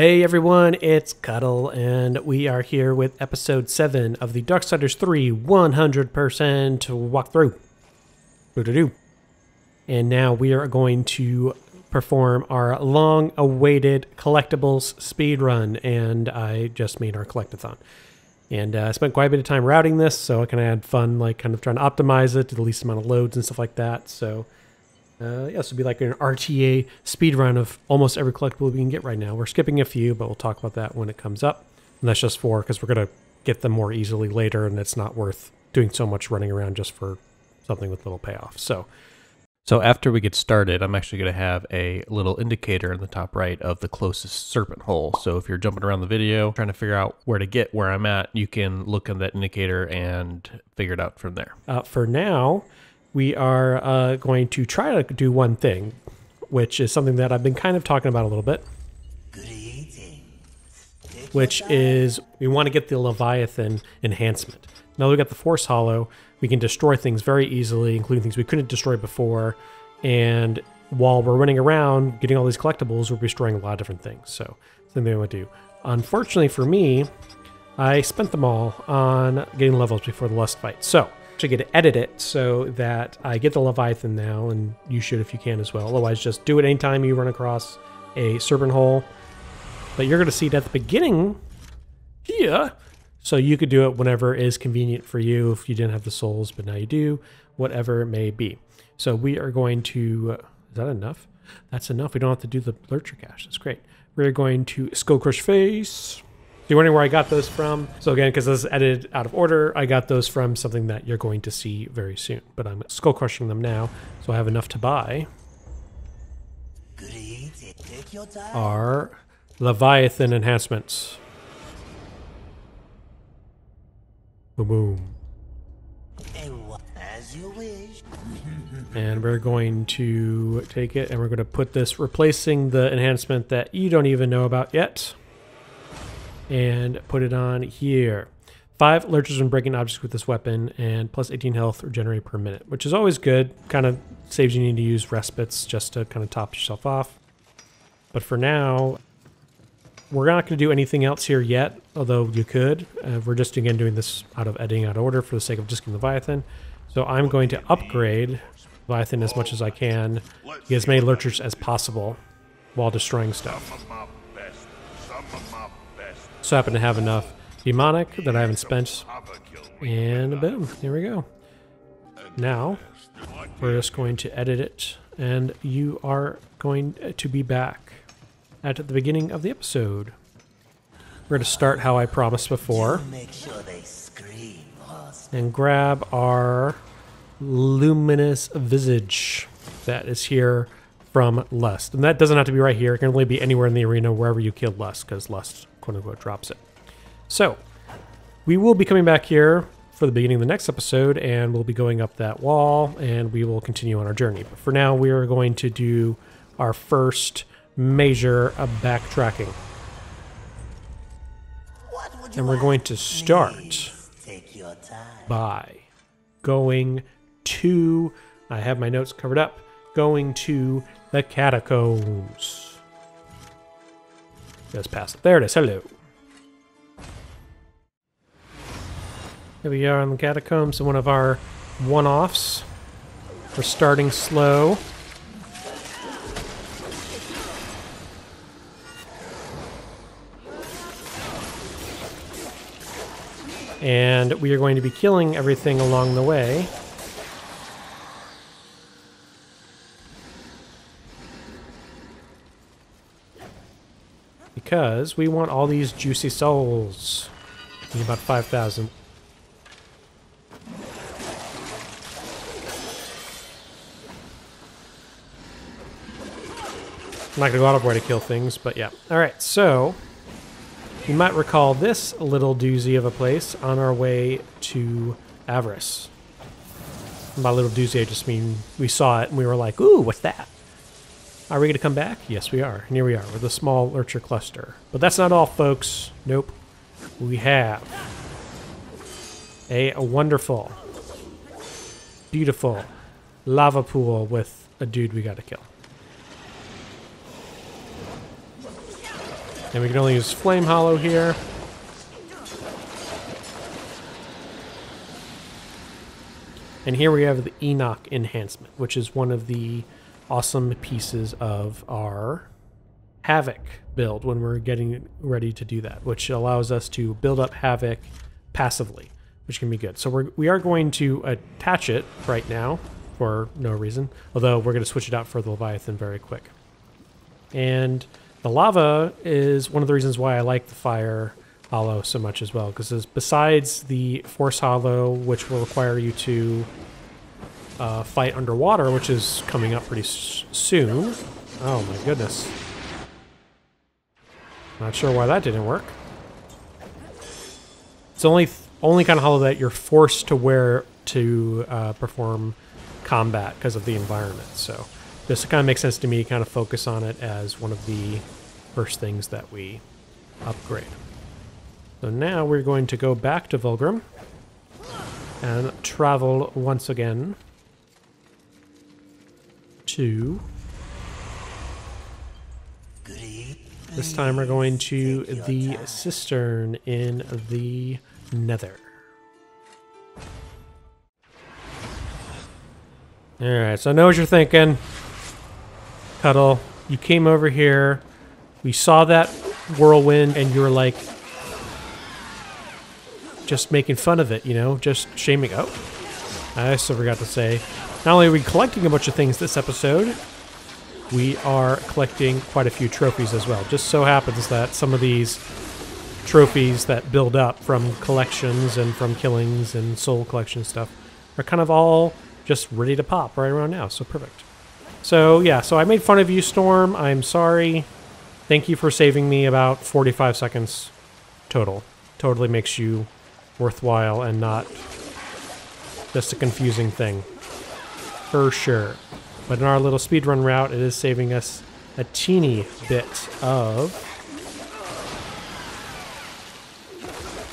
Hey everyone, it's Cuddle, and we are here with episode 7 of the Darksiders 3 100% walkthrough. Doo-doo-doo. And now we are going to perform our long-awaited collectibles speedrun, and I just made our Collect-a-thon. And I spent quite a bit of time routing this, so I kind of had fun, like kind of trying to optimize it to the least amount of loads and stuff like that. So yeah, this would be like an RTA speedrun of almost every collectible we can get right now. We're skipping a few, but we'll talk about that when it comes up. And that's just for, because we're going to get them more easily later, and it's not worth doing so much running around just for something with little payoff. So after we get started, I'm actually going to have a little indicator in the top right of the closest serpent hole. So if you're jumping around the video, trying to figure out where to get where I'm at, you can look at that indicator and figure it out from there. For now, we are going to try to do one thing, which is something that I've been kind of talking about a little bit, which is we want to get the Leviathan enhancement. Now that we got the Force Hollow, we can destroy things very easily, including things we couldn't destroy before, and while we're running around getting all these collectibles, we're destroying a lot of different things, so something I want to do. Unfortunately for me, I spent them all on getting levels before the Lust fight, so to get to edit it so that I get the Leviathan now, and you should if you can as well. Otherwise, just do it anytime you run across a serpent hole. But you're going to see it at the beginning here, so you could do it whenever is convenient for you if you didn't have the souls, but now you do, whatever it may be. So we are going to, is that enough? That's enough. We don't have to do the Lurcher Cache. That's great. We're going to Skull Crush Face. You're wondering where I got those from. So again, because this is edited out of order, I got those from something that you're going to see very soon. But I'm skull crushing them now, so I have enough to buy our Leviathan enhancements. Boom, boom. As you wish. And we're going to take it and we're going to put this, replacing the enhancement that you don't even know about yet, and put it on here. 5 lurchers when breaking objects with this weapon, and plus 18 health regenerate per minute, which is always good. Kind of saves you need to use respites just to kind of top yourself off. But for now, we're not going to do anything else here yet, although you could. We're just again doing this out of editing out of order for the sake of just getting Leviathan. So I'm going to upgrade Leviathan as much as I can, get as many lurchers as possible while destroying stuff. So I happen to have enough demonic that I haven't spent, and boom, here we go. Now we're just going to edit it, and you are going to be back at the beginning of the episode. We're going to start how I promised before, and grab our luminous visage that is here from Lust. And that doesn't have to be right here. It can only be anywhere in the arena wherever you killed Lust, because Lust quote-unquote drops it. So we will be coming back here for the beginning of the next episode, and we'll be going up that wall, and we will continue on our journey. But for now, we are going to do our first measure of backtracking. And we're going to start by going to, I have my notes covered up, going to the Catacombs. Just past it. There it is. Hello. Here we are on the Catacombs, and one of our one-offs. We're starting slow. And we are going to be killing everything along the way. Because we want all these juicy souls. Need about 5,000. I'm not going to go out of way to kill things, but yeah. Alright, so you might recall this little doozy of a place on our way to Avarice. And by little doozy, I just mean we saw it and we were like, ooh, what's that? Are we going to come back? Yes, we are. And here we are with a small lurcher cluster. But that's not all, folks. Nope. We have a wonderful, beautiful lava pool with a dude we got to kill. And we can only use Flame Hollow here. And here we have the Enoch enhancement, which is one of the awesome pieces of our Havoc build when we're getting ready to do that, which allows us to build up Havoc passively, which can be good. So we are going to attach it right now for no reason, although we're going to switch it out for the Leviathan very quick. And the lava is one of the reasons why I like the Fire Hollow so much as well, because besides the Force Hollow, which will require you to fight underwater, which is coming up pretty soon. Oh my goodness. Not sure why that didn't work. It's only kind of hollow that you're forced to wear to perform combat because of the environment. So this kind of makes sense to me, kind of focus on it as one of the first things that we upgrade. So now we're going to go back to Vulgrim and travel once again to... This time we're going to the Cistern in the Nether. Alright, so I know what you're thinking. Cuddle, you came over here, we saw that whirlwind, and you were like, just making fun of it, you know, just shaming. Oh, I also forgot to say, not only are we collecting a bunch of things this episode, we are collecting quite a few trophies as well. Just so happens that some of these trophies that build up from collections and from killings and soul collection stuff are kind of all just ready to pop right around now, so perfect. So yeah, so I made fun of you, Storm. I'm sorry. Thank you for saving me about 45 seconds total. Totally makes you worthwhile and not just a confusing thing. For sure. But in our little speedrun route, it is saving us a teeny bit of...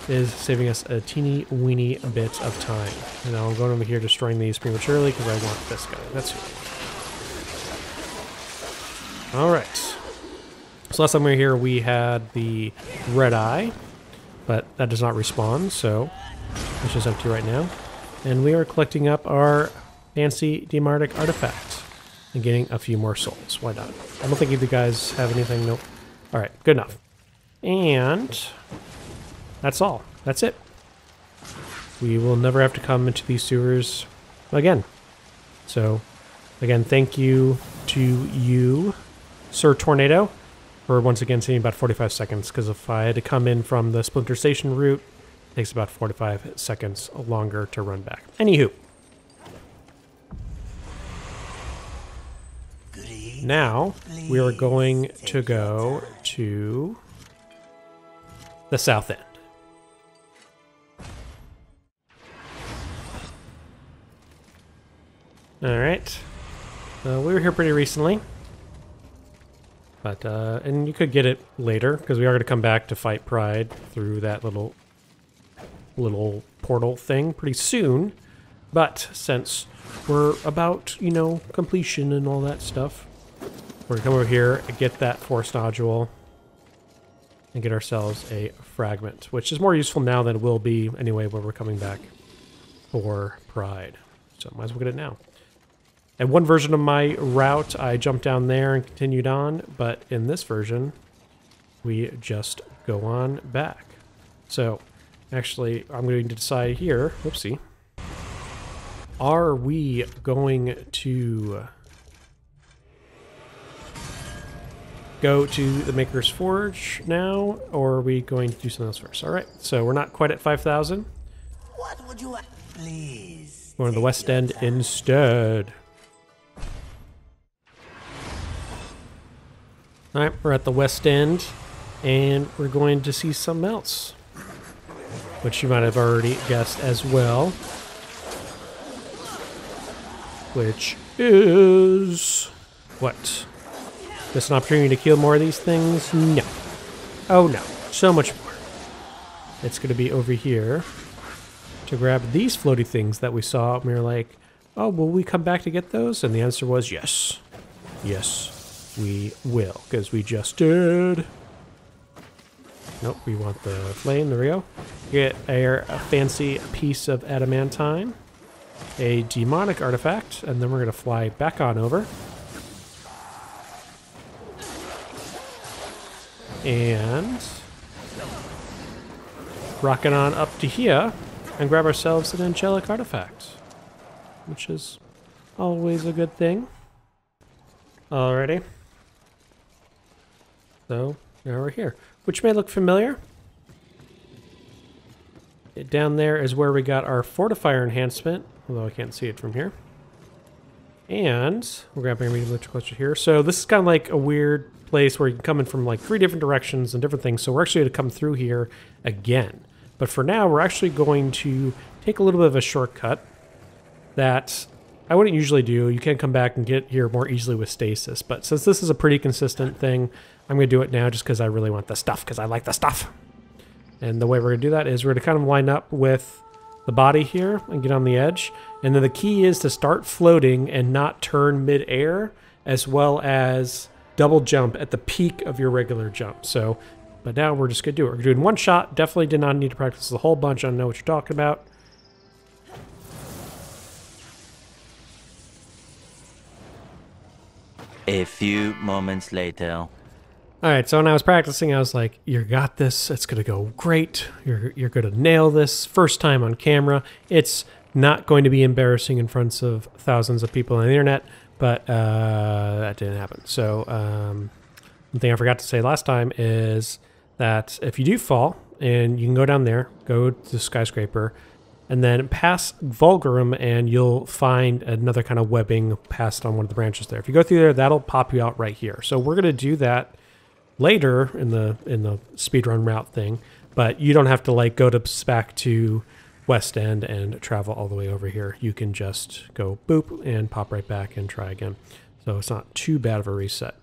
a teeny weeny bit of time. And now I'm going over here destroying these prematurely because I want this guy. That's who. Alright. So last time we were here, we had the red eye, but that does not respawn, so it's just empty right now. And we are collecting up our fancy Demartic artifact and getting a few more souls. Why not? I don't think either guys have anything. Nope. Alright, good enough. And that's all. That's it. We will never have to come into these sewers again. So, again, thank you to you, Sir Tornado, for once again saving about 45 seconds, because if I had to come in from the Splinter Station route, it takes about 45 seconds longer to run back. Anywho. Now, we are going to go to the south end. Alright. We were here pretty recently. But, and you could get it later, because we are going to come back to fight Pride through that little portal thing pretty soon. But since we're about, you know, completion and all that stuff, we're going to come over here and get that force nodule and get ourselves a fragment, which is more useful now than it will be anyway when we're coming back for Pride. So might as well get it now. And one version of my route, I jumped down there and continued on, but in this version, we just go on back. So, actually, I'm going to decide here, whoopsie, are we going to go to the Maker's Forge now, or are we going to do something else first? Alright, so we're not quite at 5,000. What would you please? Going to the West End instead. Alright, we're at the West End, and we're going to see something else, which you might have already guessed as well, which is... what? Just an opportunity to kill more of these things? No. Oh no, so much more. It's going to be over here to grab these floaty things that we saw, and we were like, oh, will we come back to get those? And the answer was yes. Yes. We will, because we just did. Nope, we want the flame. There we go. Get a fancy piece of adamantine, a demonic artifact, and then we're going to fly back on over. And rocking on up to here and grab ourselves an angelic artifact, which is always a good thing. Alrighty. So now we're here, which may look familiar. Down there is where we got our fortifier enhancement, although I can't see it from here. And we're grabbing a medium electrical cluster here. So this is kind of like a weird place where you can come in from like 3 different directions and different things. So we're actually going to come through here again. But for now, we're actually going to take a little bit of a shortcut that I wouldn't usually do. You can come back and get here more easily with stasis. But since this is a pretty consistent thing, I'm going to do it now just because I really want the stuff, because I like the stuff. And the way we're going to do that is we're going to kind of line up with the body here and get on the edge. And then the key is to start floating and not turn mid-air, as well as double jump at the peak of your regular jump. So, but now we're just going to do it. We're doing one shot. Definitely did not need to practice a whole bunch. I don't know what you're talking about. A few moments later. All right, so when I was practicing, I was like, you got this. It's going to go great. You're going to nail this first time on camera. It's not going to be embarrassing in front of thousands of people on the internet, but that didn't happen. So one thing I forgot to say last time is that if you do fall, and you can go down there, go to the skyscraper, and then pass Vulgarum, and you'll find another kind of webbing passed on one of the branches there. If you go through there, that'll pop you out right here. So we're going to do that later in the speedrun route thing, but you don't have to like go back to West End and travel all the way over here. You can just go boop and pop right back and try again. So it's not too bad of a reset,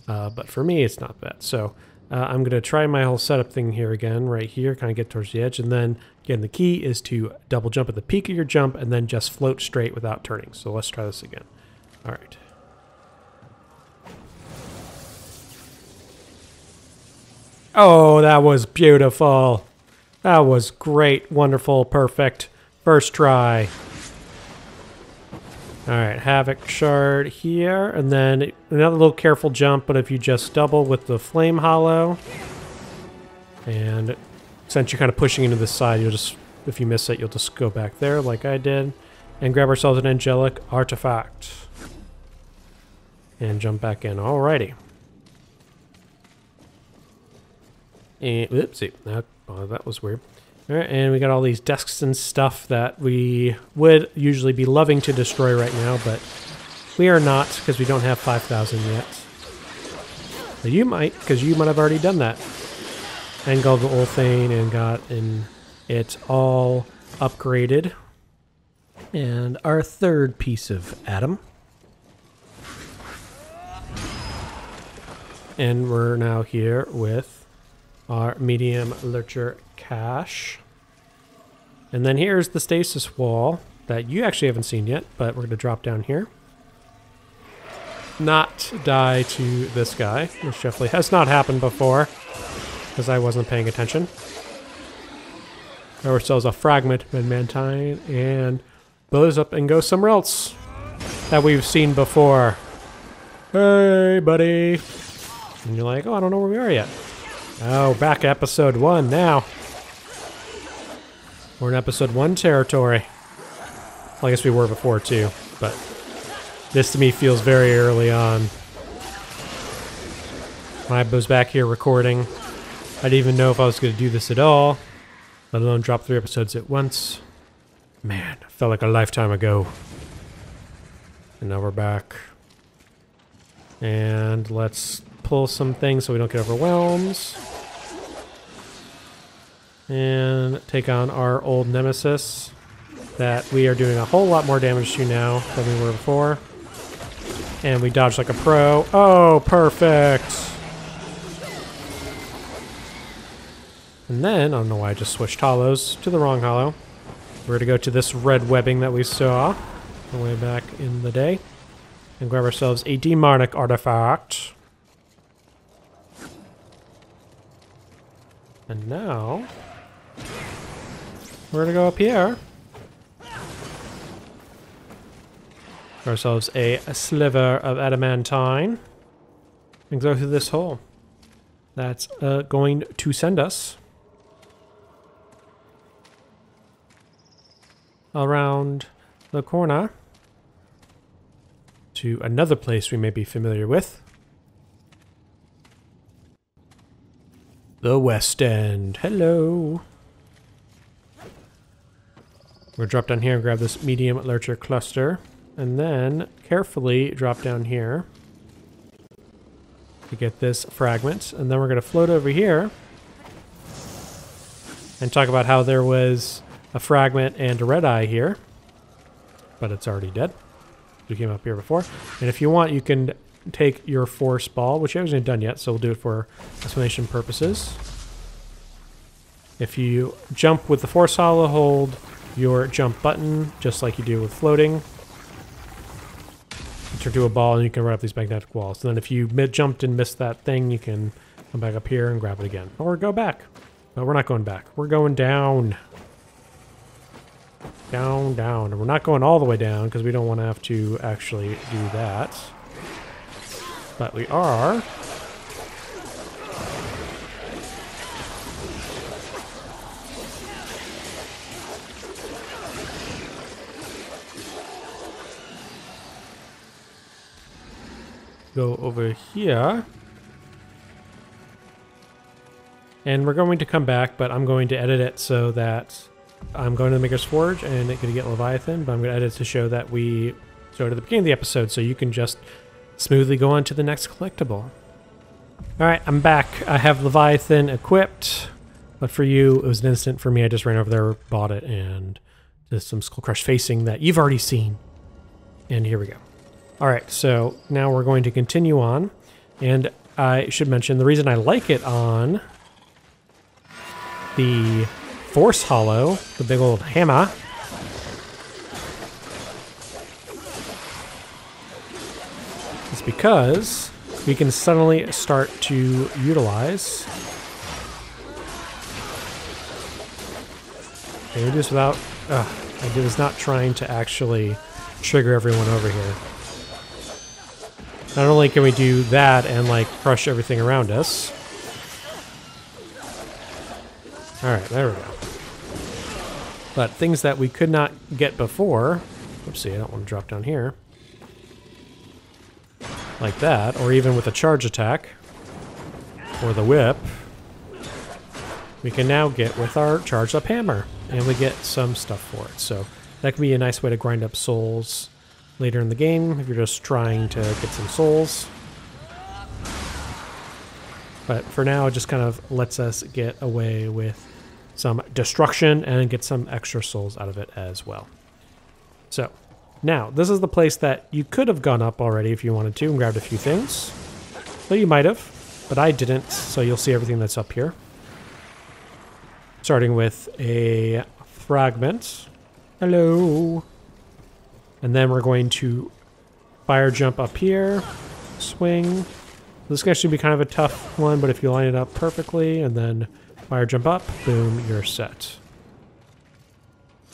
but for me it's not bad. So I'm going to try my whole setup thing here again, right here, kind of get towards the edge, and then again the key is to double jump at the peak of your jump and then just float straight without turning. So let's try this again. All right. Oh, that was beautiful. That was great, wonderful, perfect. First try. All right, Havoc Shard here, and then another little careful jump, but if you just double with the Flame Hollow, and since you're kind of pushing into the side, you'll just, if you miss it, you'll just go back there like I did, and grab ourselves an Angelic Artifact. And jump back in, alrighty. And, oopsie, that was weird. All right, and we got all these desks and stuff that we would usually be loving to destroy right now, but we are not because we don't have 5,000 yet. But you might, because you might have already done that. And got the Ulthane and got it all upgraded. And our third piece of Adam. And we're now here with our medium lurcher cache. And then here's the stasis wall that you actually haven't seen yet, but we're going to drop down here. Not die to this guy, which definitely has not happened before, because I wasn't paying attention. Grab ourselves a fragment of adamantine and blow this up and go somewhere else that we've seen before. Hey, buddy. And you're like, oh, I don't know where we are yet. Oh, back episode 1 now. We're in episode 1 territory. Well, I guess we were before too, but this to me feels very early on. When I was back here recording, I didn't even know if I was going to do this at all, let alone drop 3 episodes at once. Man, it felt like a lifetime ago. And now we're back. And let's pull some things so we don't get overwhelmed. And take on our old nemesis that we are doing a whole lot more damage to now than we were before. And we dodge like a pro. Oh, perfect! And then, I don't know why I just switched hollows to the wrong hollow. We're going to go to this red webbing that we saw way back in the day. And grab ourselves a demonic artifact. And now, we're gonna go up here. Ourselves a sliver of adamantine. And go through this hole. That's going to send us around the corner to another place we may be familiar with. The West End. Hello. We'll drop down here and grab this medium lurcher cluster. And then carefully drop down here to get this fragment. And then we're going to float over here and talk about how there was a fragment and a red eye here. But it's already dead. We came up here before. And if you want, you can take your force ball, which I haven't done yet, so we'll do it for explanation purposes. If you jump with the force hollow, hold your jump button, just like you do with floating. You turn to a ball and you can run up these magnetic walls. And then if you jumped and missed that thing, you can come back up here and grab it again. Or go back. But we're not going back. We're going down. Down, down. And we're not going all the way down because we don't want to have to actually do that. But we are go over here. And we're going to come back, but I'm going to edit it so that I'm going to the Maker's Forge and it's going to get Leviathan, but I'm going to edit it to show that we showed at the beginning of the episode so you can just smoothly go on to the next collectible. Alright, I'm back. I have Leviathan equipped, but for you, it was an instant. For me, I just ran over there, bought it, and did some Skull Crush facing that you've already seen. And here we go. Alright, so now we're going to continue on, and I should mention the reason I like it on the Force Hollow, the big old hammer, is because we can suddenly start to utilize. Can we do this without? I was not trying to actually trigger everyone over here. Not only can we do that and like crush everything around us. Alright, there we go. But things that we could not get before, oopsie, I don't want to drop down here. Like that, or even with a charge attack, or the whip, we can now get with our charged up hammer, and we get some stuff for it. So that can be a nice way to grind up souls later in the game if you're just trying to get some souls. But for now, it just kind of lets us get away with some destruction and get some extra souls out of it as well. So now, this is the place that you could have gone up already if you wanted to and grabbed a few things. Well, you might have, but I didn't, so you'll see everything that's up here. Starting with a fragment. Hello. And then we're going to fire jump up here, swing. This can actually be kind of a tough one, but if you line it up perfectly and then fire jump up, boom, you're set.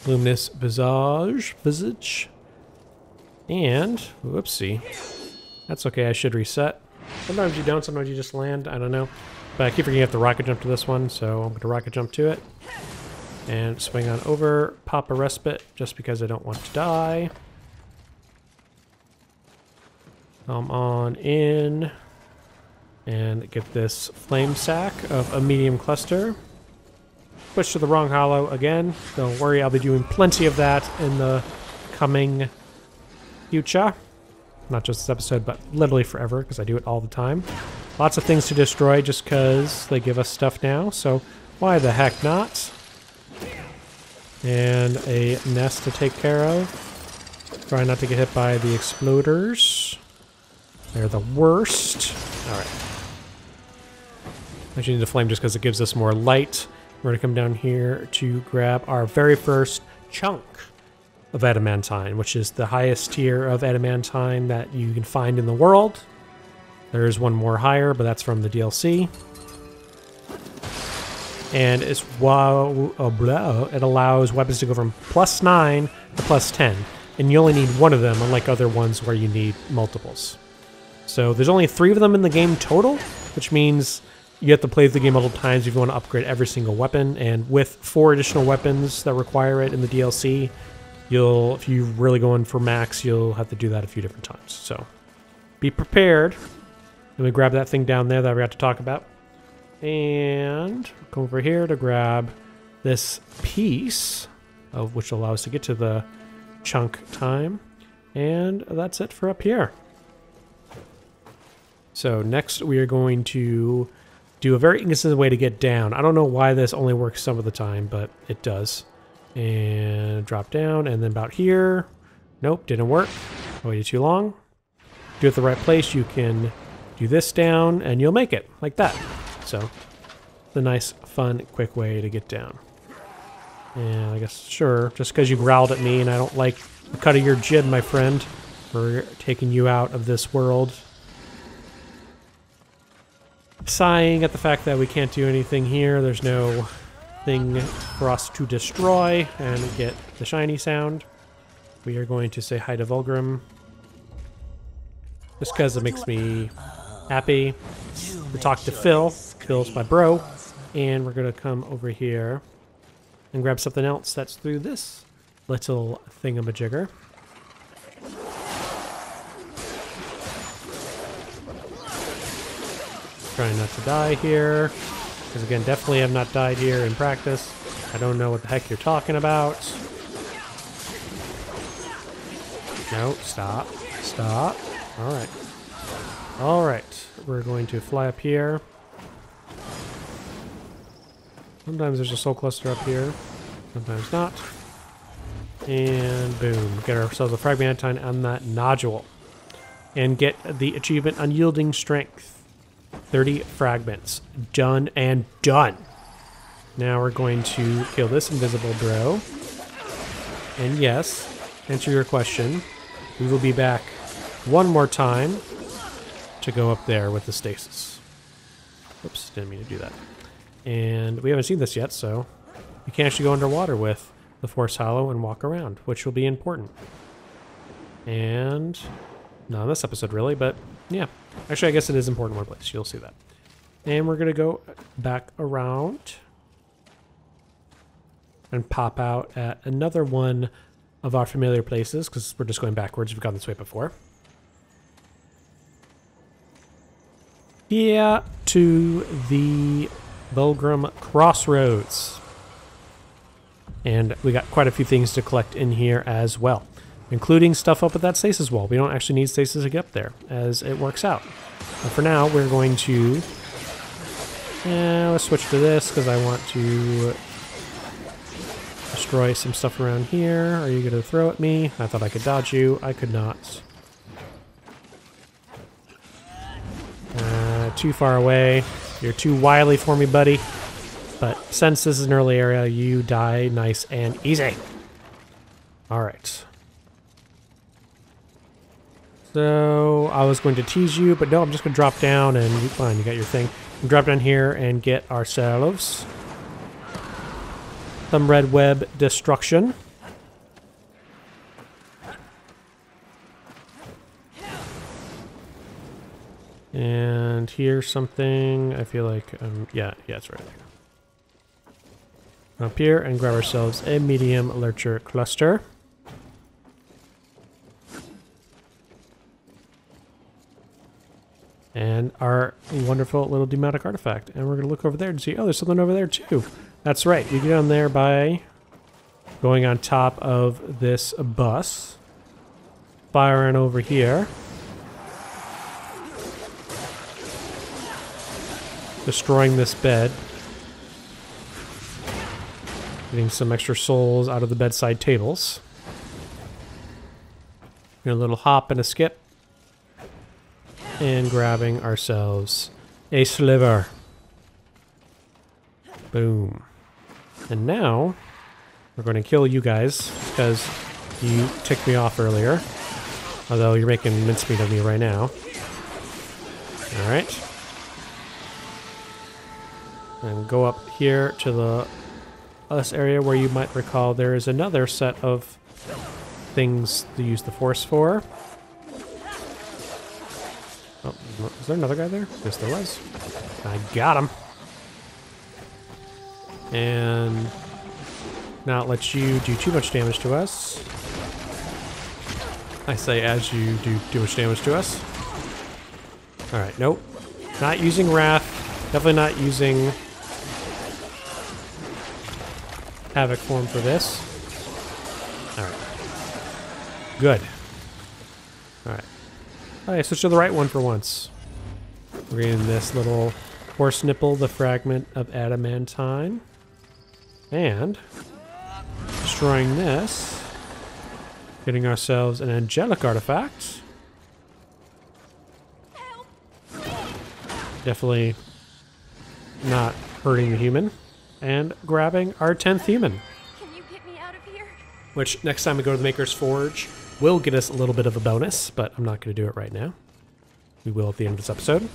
Luminous visage. And, whoopsie. That's okay, I should reset. Sometimes you don't, sometimes you just land, I don't know. But I keep forgetting you have to rocket jump to this one, so I'm going to rocket jump to it. And swing on over, pop a respite, just because I don't want to die. Come on in. And get this flame sack of a medium cluster. Push to the wrong hollow again. Don't worry, I'll be doing plenty of that in the coming future. Not just this episode, but literally forever, because I do it all the time. Lots of things to destroy just because they give us stuff now, so why the heck not? And a nest to take care of. Try not to get hit by the exploders. They're the worst. Alright. Actually need a flame just because it gives us more light. We're going to come down here to grab our very first chunk of adamantine, which is the highest tier of adamantine that you can find in the world. There is one more higher, but that's from the DLC. And it allows weapons to go from +9 to +10. And you only need one of them, unlike other ones where you need multiples. So there's only 3 of them in the game total, which means you have to play the game multiple times if you want to upgrade every single weapon. And with 4 additional weapons that require it in the DLC, if you're really going for max, you'll have to do that a few different times. So be prepared. Let me grab that thing down there that I forgot to talk about. And come over here to grab this piece, of which will allow us to get to the chunk time. And that's it for up here. So next we are going to do a very inconsistent way to get down. I don't know why this only works some of the time, but it does. And drop down, and then about here. Nope, didn't work. I waited too long. Do it at the right place, you can do this down, and you'll make it, like that. So, it's a nice, fun, quick way to get down. And I guess, sure, just because you growled at me and I don't like the cut of your jib, my friend, we're taking you out of this world. Sighing at the fact that we can't do anything here. There's no thing for us to destroy and get the shiny sound. We are going to say hi to Vulgrim, just because it makes me happy to talk to Phil. Phil's my bro. And we're going to come over here and grab something else that's through this little thingamajigger. Trying not to die here, because again, definitely have not died here in practice. I don't know what the heck you're talking about. No, stop. Stop. Alright. Alright. We're going to fly up here. Sometimes there's a soul cluster up here. Sometimes not. And boom. Get ourselves a fragmentine on that nodule. And get the achievement Unyielding Strength. 30 fragments. Done and done. Now we're going to kill this invisible bro. And yes, answer your question, we will be back one more time to go up there with the stasis. Oops, didn't mean to do that. And we haven't seen this yet, so you can actually go underwater with the Force Hollow and walk around, which will be important. And not in this episode really, but yeah. Actually, I guess it is important in one place. You'll see that. And we're going to go back around and pop out at another one of our familiar places, because we're just going backwards. We've gone this way before. Here to the Vulgrim Crossroads. And we got quite a few things to collect in here as well, including stuff up at that stasis wall. We don't actually need stasis to get up there, as it works out. But for now, we're going to... let's switch to this, because I want to destroy some stuff around here. Are you going to throw at me? I thought I could dodge you. I could not. Too far away. You're too wily for me, buddy. But since this is an early area, you die nice and easy. Alright. So, I was going to tease you, but no, I'm just going to drop down and you fine, you got your thing. We'll drop down here and get ourselves some red web destruction. And here's something, I feel like, yeah, it's right there. Up here and grab ourselves a medium lurcher cluster. And our wonderful little demonic artifact. And we're going to look over there and see, oh, there's something over there too. That's right, you get on there by going on top of this bus. Firing over here. Destroying this bed. Getting some extra souls out of the bedside tables. A little hop and a skip. And grabbing ourselves a sliver. Boom. And now, we're going to kill you guys, because you ticked me off earlier. Although you're making mincemeat of me right now. Alright. And go up here to the this area where you might recall there is another set of things to use the force for. Oh, is there another guy there? Yes, there was. I got him. And not let you do too much damage to us. I say as you do too much damage to us. Alright, nope. Not using Wrath. Definitely not using Havoc form for this. Alright. Good. Alright. I switched to the right one for once. We're getting this little horse nipple, the fragment of adamantine. And destroying this. Getting ourselves an angelic artifact. Definitely not hurting the human. And grabbing our 10th human. Can you get me out of here? Which, next time we go to the Maker's Forge, will get us a little bit of a bonus, but I'm not going to do it right now. We will at the end of this episode.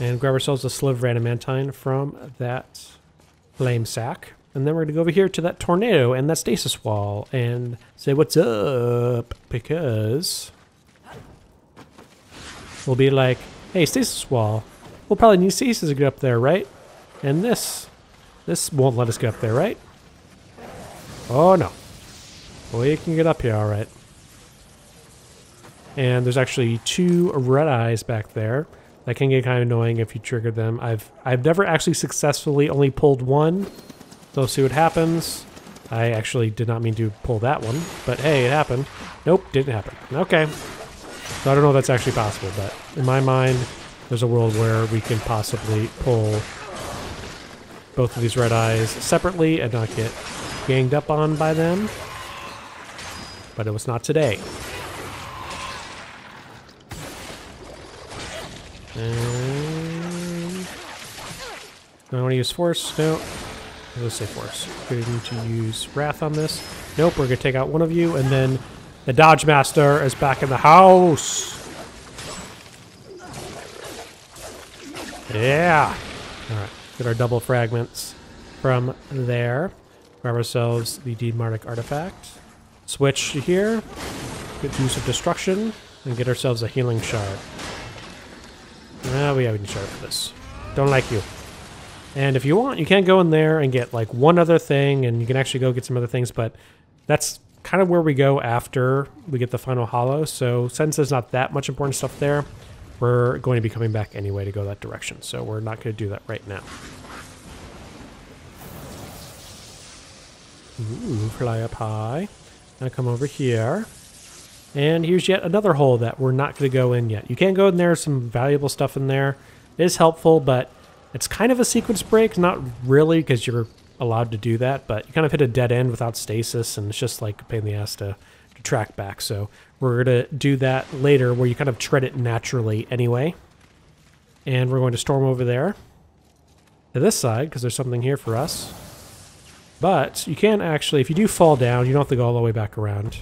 And grab ourselves a sliver of adamantine from that flame sack. And then we're going to go over here to that tornado and that stasis wall and say what's up, because we'll be like, hey, stasis wall, we'll probably need stasis to get up there, right? And this won't let us get up there, right? Oh no. We can get up here, alright. And there's actually 2 red eyes back there. That can get kind of annoying if you trigger them. I've never actually successfully only pulled one. So let's see what happens. I actually did not mean to pull that one, but hey, it happened. Nope, didn't happen. Okay. So I don't know if that's actually possible, but in my mind, there's a world where we can possibly pull both of these red eyes separately and not get ganged up on by them. But it was not today. And do I want to use force? No. Let's say force. We're going to use wrath on this. Nope, we're going to take out one of you, and then the Dodge Master is back in the house. Yeah. All right. Get our double fragments from there. Grab ourselves the Demartic artifact. Switch to here. Get use of destruction, and get ourselves a healing shard. We have a shard for this. Don't like you. And if you want, you can go in there and get like one other thing, and you can actually go get some other things, but that's kind of where we go after we get the final hollow. So since there's not that much important stuff there, we're going to be coming back anyway to go that direction. So we're not going to do that right now. Ooh, fly up high. Now come over here. And here's yet another hole that we're not going to go in yet. You can go in there, some valuable stuff in there. It is helpful, but it's kind of a sequence break. Not really, because you're allowed to do that, but you kind of hit a dead end without stasis, and it's just like a pain in the ass to track back. So we're going to do that later, where you kind of tread it naturally anyway. And we're going to storm over there to this side, because there's something here for us. But you can actually, if you do fall down, you don't have to go all the way back around.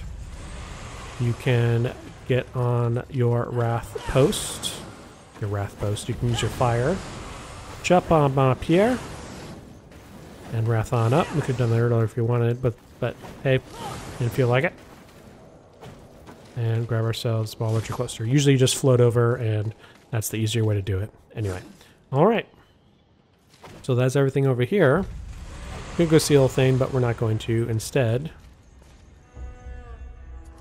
You can get on your wrath post. You can use your fire. Jump on up here. And wrath on up. We could have done that earlier if you wanted, but hey, didn't feel like it. And grab ourselves small electric cluster. Usually you just float over, and that's the easier way to do it. Anyway. Alright. So that's everything over here. We could go see the whole thing, but we're not going to. Instead,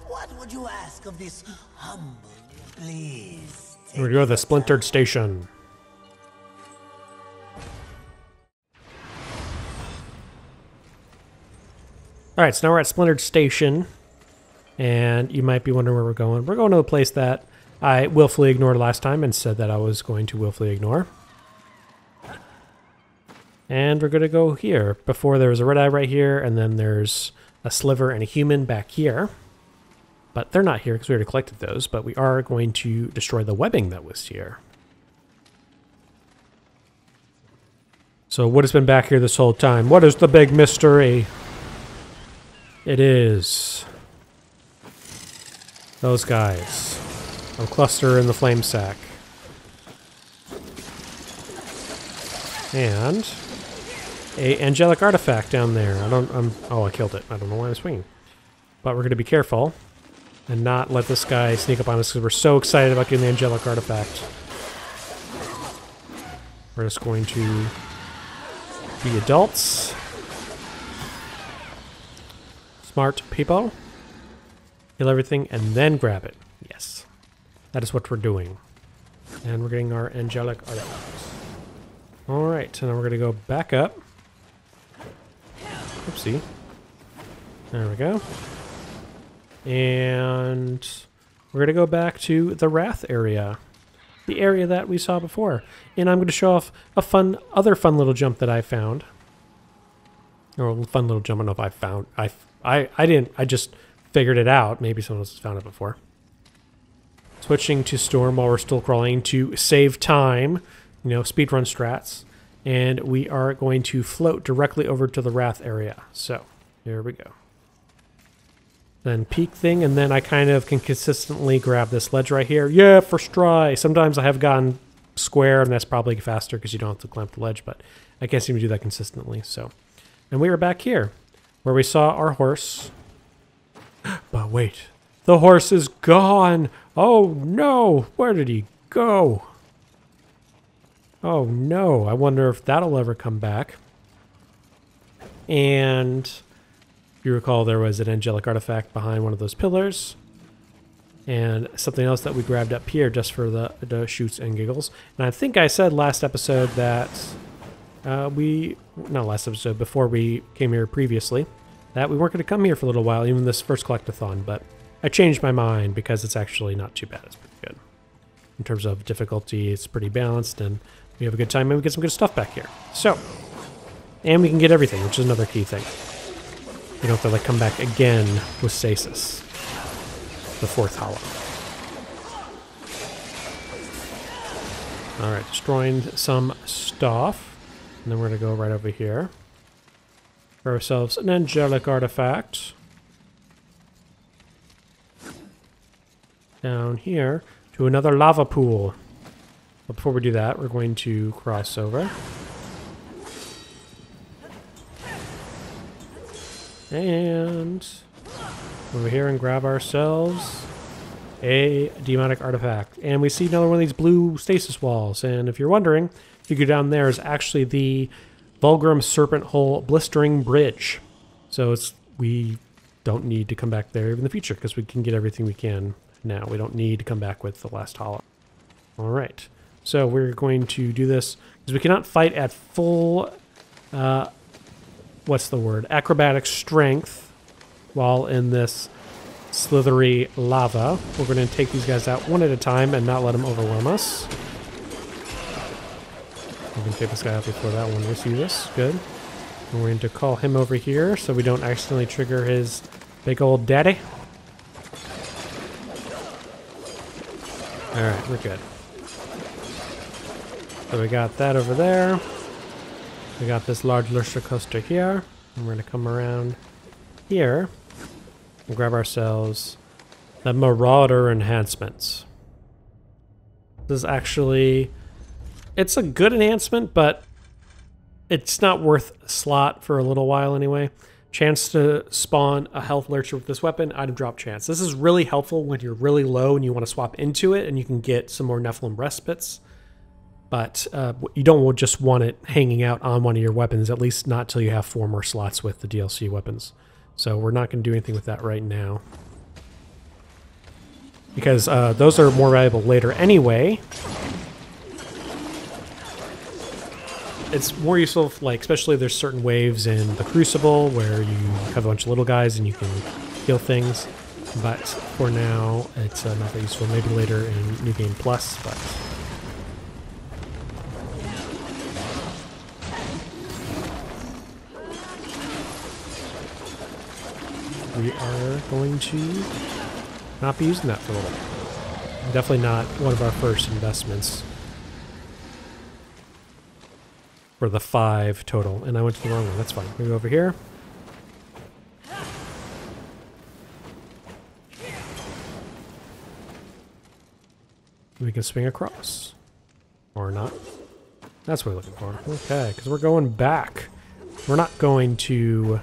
what would you ask of this humble, please? we're going to go to the Splintered station. Alright, so now we're at Splintered Station, and you might be wondering where we're going. We're going to a place that I willfully ignored last time and said that I was going to willfully ignore. And we're going to go here. Before there was a red eye right here, and then there's a sliver and a human back here. But they're not here because we already collected those, but we are going to destroy the webbing that was here. So what has been back here this whole time? What is the big mystery? It is those guys. A cluster in the flame sack. And a angelic artifact down there. Oh, I killed it. I don't know why I'm swinging. But we're going to be careful and not let this guy sneak up on us because we're so excited about getting the angelic artifact. We're just going to be adults. Smart people. Kill everything and then grab it. Yes. That is what we're doing. And we're getting our angelic artifacts. Alright, and then we're going to go back up. Oopsie. There we go. And we're going to go back to the Wrath area. The area that we saw before. And I'm going to show off a other fun little jump that I found. Or a fun little jump. I don't know if I found. I didn't. I just figured it out. Maybe someone else has found it before. Switching to Storm while we're still crawling to save time. You know, speedrun strats. And we are going to float directly over to the Wrath area. So, here we go. Then peak thing, and then I kind of can consistently grab this ledge right here. Yeah, first try. Sometimes I have gotten square, and that's probably faster because you don't have to clamp the ledge, but I can't seem to do that consistently. So, and we are back here, where we saw our horse. But wait, the horse is gone. Oh no, where did he go? Oh no, I wonder if that'll ever come back. And if you recall, there was an angelic artifact behind one of those pillars. And something else that we grabbed up here just for the shoots and giggles. And I think I said last episode that not last episode, before we came here previously, that we weren't going to come here for a little while, even this first Collect-a-thon, but I changed my mind because it's actually not too bad. It's pretty good. In terms of difficulty, it's pretty balanced, and we have a good time, and we get some good stuff back here. So, and we can get everything, which is another key thing. We don't have to, like, come back again with stasis. The fourth hollow. Alright, destroying some stuff. And then we're going to go right over here. For ourselves an angelic artifact. Down here to another lava pool. But before we do that, we're going to cross over. And over here and grab ourselves a demonic artifact. And we see another one of these blue stasis walls. And if you're wondering, if you go down there is actually the Vulgrim Serpent Hole Blistering Bridge. So we don't need to come back there in the future because we can get everything we can now. We don't need to come back with the last hollow. Alright. So we're going to do this because we cannot fight at full what's the word? Acrobatic strength while in this slithery lava. We're going to take these guys out one at a time and not let them overwhelm us. We can take this guy out before that one. We see this. Good. And we're going to call him over here so we don't accidentally trigger his big old daddy. Alright, we're good. So we got that over there. We got this large Lurcher coaster here. And we're going to come around here and grab ourselves the Marauder enhancements. This is actually... It's a good enhancement, but it's not worth a slot for a little while anyway. Chance to spawn a health lurcher with this weapon, item drop chance. This is really helpful when you're really low and you want to swap into it and you can get some more Nephilim respites. But you don't just want it hanging out on one of your weapons, at least not till you have 4 more slots with the DLC weapons. So we're not going to do anything with that right now. Because those are more valuable later anyway. It's more useful, like, especially if there's certain waves in the Crucible where you have a bunch of little guys and you can kill things. But for now, it's not that useful. Maybe later in New Game Plus, but... we are going to not be using that for a little while. Definitely not one of our first investments. For the 5 total. And I went to the wrong one. That's fine. We go over here. We can swing across. Or not. That's what we're looking for. Okay, because we're going back. We're not going to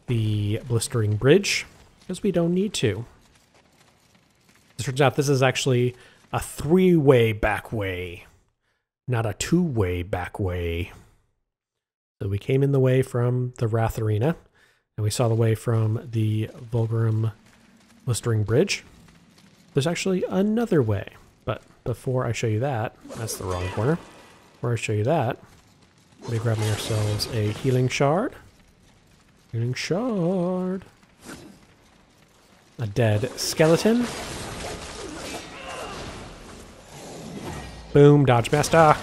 the Blistering Bridge, because we don't need to. It turns out this is actually a 3-way back way, not a 2-way back way. So we came in the way from the Wrath Arena, and we saw the way from the Vulgarum Blistering Bridge. There's actually another way, but before I show you that, that's the wrong corner. Before I show you that, we'll be grabbing ourselves a healing shard. Healing shard. A dead skeleton. Boom, Dodge Master.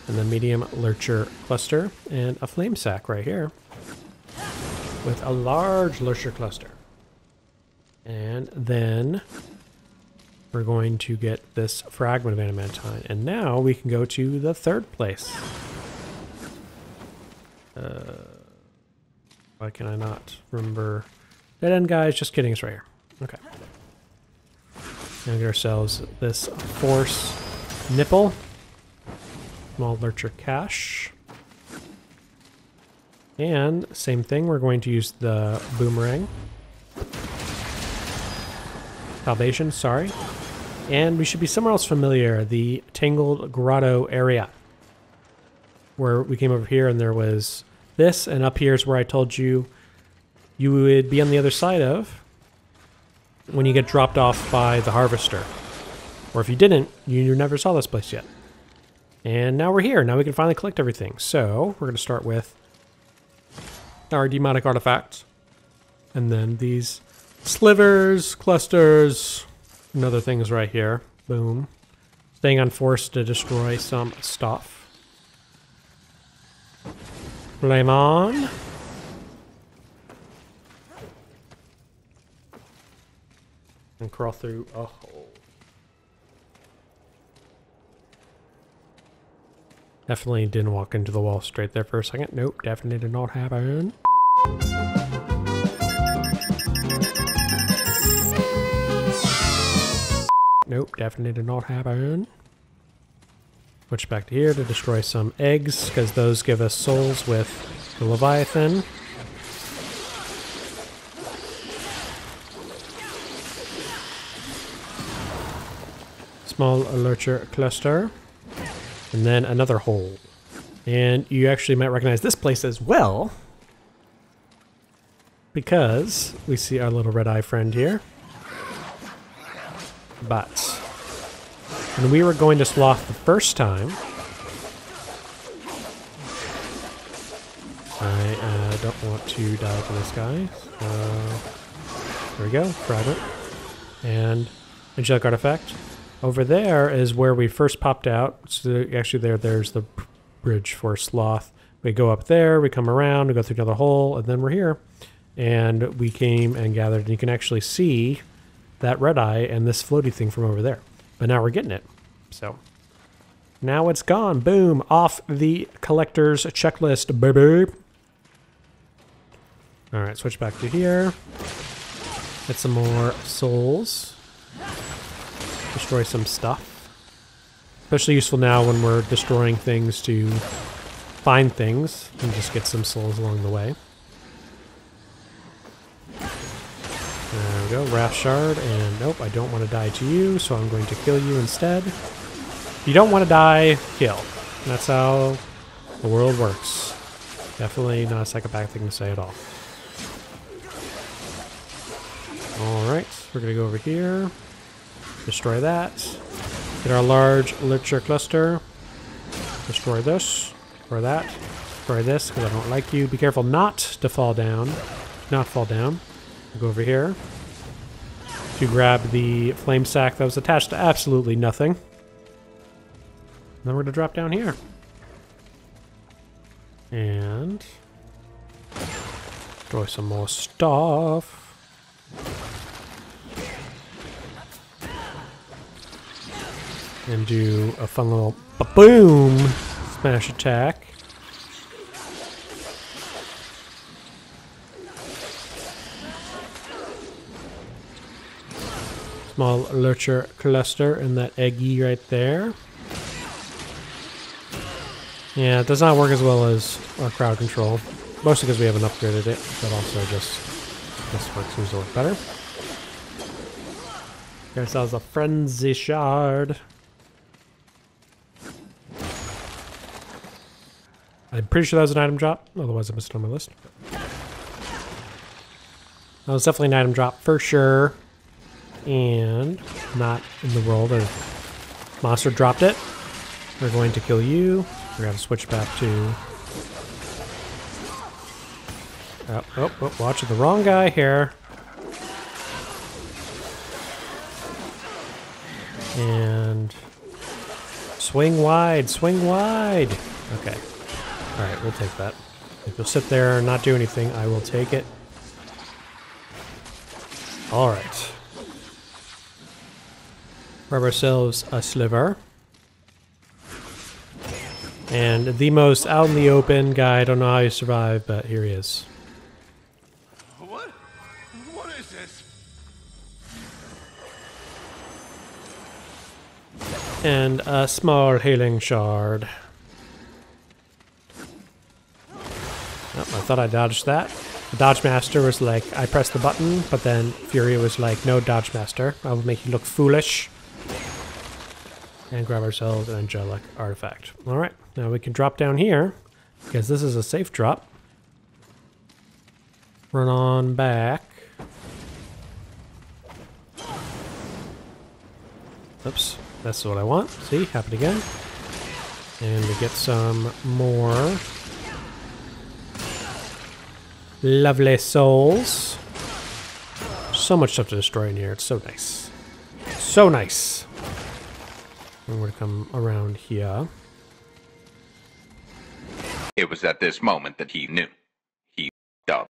And the medium lurcher cluster and a flame sack right here with a large lurcher cluster. And then we're going to get this fragment of adamantine. And now we can go to the third place. Why can I not remember? Dead end, guys. Just kidding. It's right here. Okay. Now get ourselves this force nipple. Small lurcher cache. And same thing. We're going to use the boomerang. Salvation, sorry. And we should be somewhere else familiar, the Tangled Grotto area. Where we came over here and there was this, and up here is where I told you you would be on the other side of when you get dropped off by the harvester. Or if you didn't, you never saw this place yet. And now we're here. Now we can finally collect everything. So we're going to start with our demonic artifacts. And then these slivers, clusters, and other things right here. Boom. Staying on force to destroy some stuff. Flame on. And crawl through a hole. Definitely didn't walk into the wall straight there for a second. Nope, definitely did not happen. Nope, definitely did not happen. Switch back to here to destroy some eggs, because those give us souls with the Leviathan. Small lurcher cluster. And then another hole. And you actually might recognize this place as well, because we see our little red eye friend here. But when we were going to Sloth the first time, I don't want to die to this guy. There we go, fragment. And angelic artifact. Over there is where we first popped out. So actually there's the bridge for Sloth. We go up there, we come around, we go through another hole, and then we're here. And we came and gathered, and you can actually see that red eye and this floaty thing from over there. But now we're getting it. So now it's gone. Boom. Off the collector's checklist, baby. Alright, switch back to here. Get some more souls. Destroy some stuff. Especially useful now when we're destroying things to find things and just get some souls along the way. There we go, Wrath Shard, and nope, I don't want to die to you, so I'm going to kill you instead. If you don't want to die, kill. That's how the world works. Definitely not a psychopath thing to say at all. Alright, we're going to go over here. Destroy that. Get our large lurcher cluster. Destroy this. Destroy that. Destroy this, because I don't like you. Be careful not to fall down. Not fall down. We'll go over here to grab the flame sack that was attached to absolutely nothing. And then we're going to drop down here. And destroy some more stuff. And do a fun little boom smash attack. Small lurcher cluster and that eggy right there. Yeah, it does not work as well as our crowd control. Mostly because we haven't upgraded it, but also just this work seems to work better. Get ourselves a frenzy shard. I'm pretty sure that was an item drop, otherwise I missed it on my list. That was definitely an item drop for sure. And not in the world of monster dropped it. We're going to kill you. We're going to switch back to... Oh, watch the wrong guy here. And... Swing wide, swing wide! Okay. Alright, we'll take that. If you'll sit there and not do anything, I will take it. Alright. Grab ourselves a sliver. And the most out in the open guy, I don't know how you survive, but here he is. What? What is this? And a small healing shard. Oh, I thought I dodged that. The Dodge Master was like, I pressed the button, but then Fury was like, no Dodge Master, I will make you look foolish. And grab ourselves an angelic artifact. Alright, now we can drop down here, because this is a safe drop. Run on back. Oops, that's what I want. See, happened again. And we get some more lovely souls. So much stuff to destroy in here. It's so nice. So nice. And we're going to come around here. It was at this moment that he knew. He f***ed up.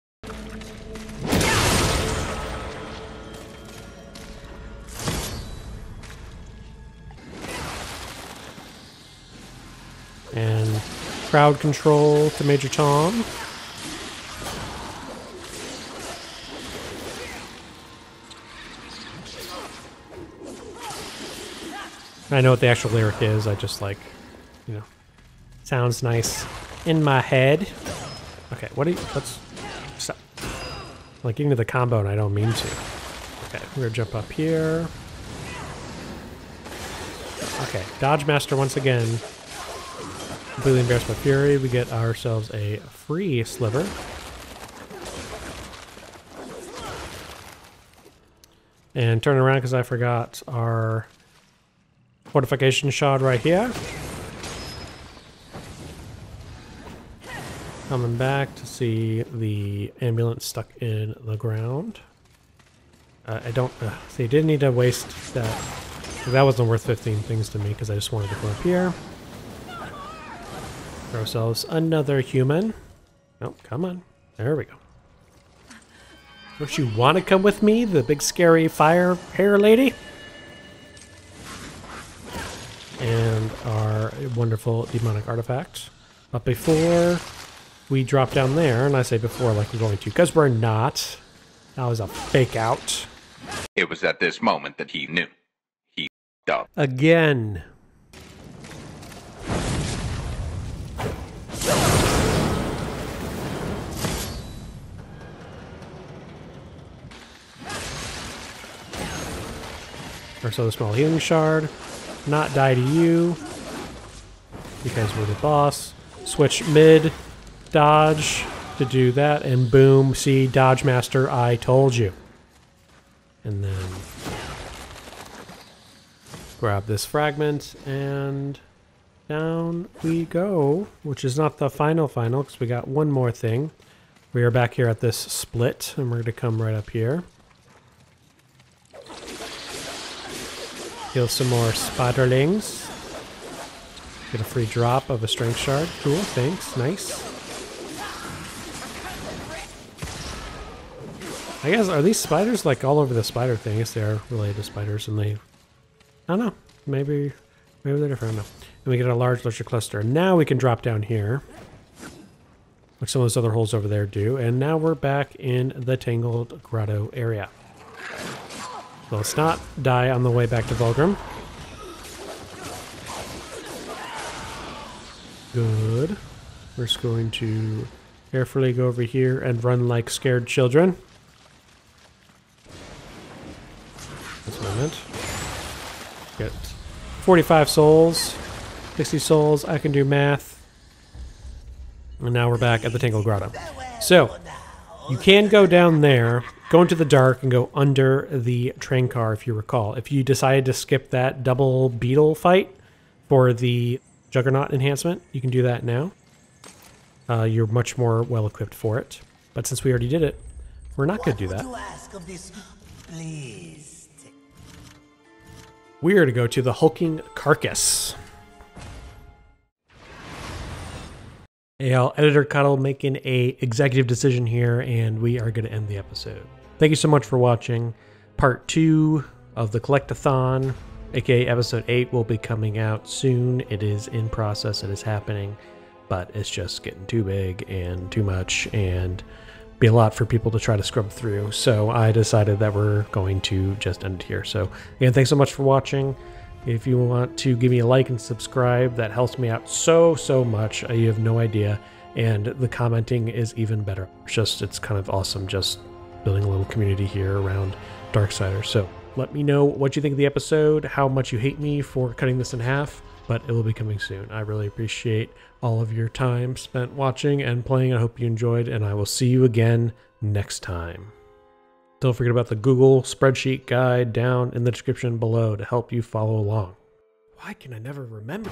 And crowd control to Major Tom. I know what the actual lyric is, I just like, you know, sounds nice in my head. Okay, let's stop. Like getting to the combo and I don't mean to. Okay, we're gonna jump up here. Okay, Dodge Master once again. Completely embarrassed by Fury. We get ourselves a free sliver. And turn around because I forgot our fortification shard right here. Coming back to see the ambulance stuck in the ground. I don't... see, didn't need to waste that. That wasn't worth 15 things to me because I just wanted to go up here. Get ourselves another human. Oh, come on. There we go. Don't you want to come with me, the big scary fire hair lady? And our wonderful demonic artifact. But before we drop down there, and I say before like we're going to, because we're not. That was a fake out. It was at this moment that he knew. He f***ed up. Again. Or so the small healing shard. Not die to you. Because we're the boss. Switch mid. Dodge to do that. And boom. See, Dodge Master, I told you. And then grab this fragment and down we go. Which is not the final because we got one more thing. We are back here at this split. And we're going to come right up here. Kill some more spiderlings. Get a free drop of a strength shard. Cool, thanks. Nice. I guess, are these spiders like all over the spider thing? I guess they are related to spiders and they... I don't know. Maybe they're different. I don't know. And we get a large lurcher cluster. Now we can drop down here. Like some of those other holes over there do. And now we're back in the Tangled Grotto area. So let's not die on the way back to Vulgrim. Good. We're just going to carefully go over here and run like scared children. This moment. Get 45 souls, 60 souls. I can do math. And now we're back at the Tangled Grotto. So, you can go down there, go into the dark, and go under the train car, if you recall. If you decided to skip that double beetle fight for the Juggernaut enhancement, you can do that now. You're much more well equipped for it. But since we already did it, we're not going to do that. We are to go to the hulking carcass. Hey all, Editor Cuddle making a executive decision here, and we are going to end the episode. Thank you so much for watching. Part 2 of the Collect-a-thon, aka episode 8, will be coming out soon. It is in process, it is happening, but it's just getting too big and too much and be a lot for people to try to scrub through. So I decided that we're going to just end it here. So again, thanks so much for watching. If you want to give me a like and subscribe, that helps me out so much. You have no idea. And the commenting is even better. It's kind of awesome just building a little community here around Darksiders. So let me know what you think of the episode, how much you hate me for cutting this in half, but it will be coming soon. I really appreciate all of your time spent watching and playing. I hope you enjoyed, and I will see you again next time. Don't forget about the Google spreadsheet guide down in the description below to help you follow along. Why can I never remember?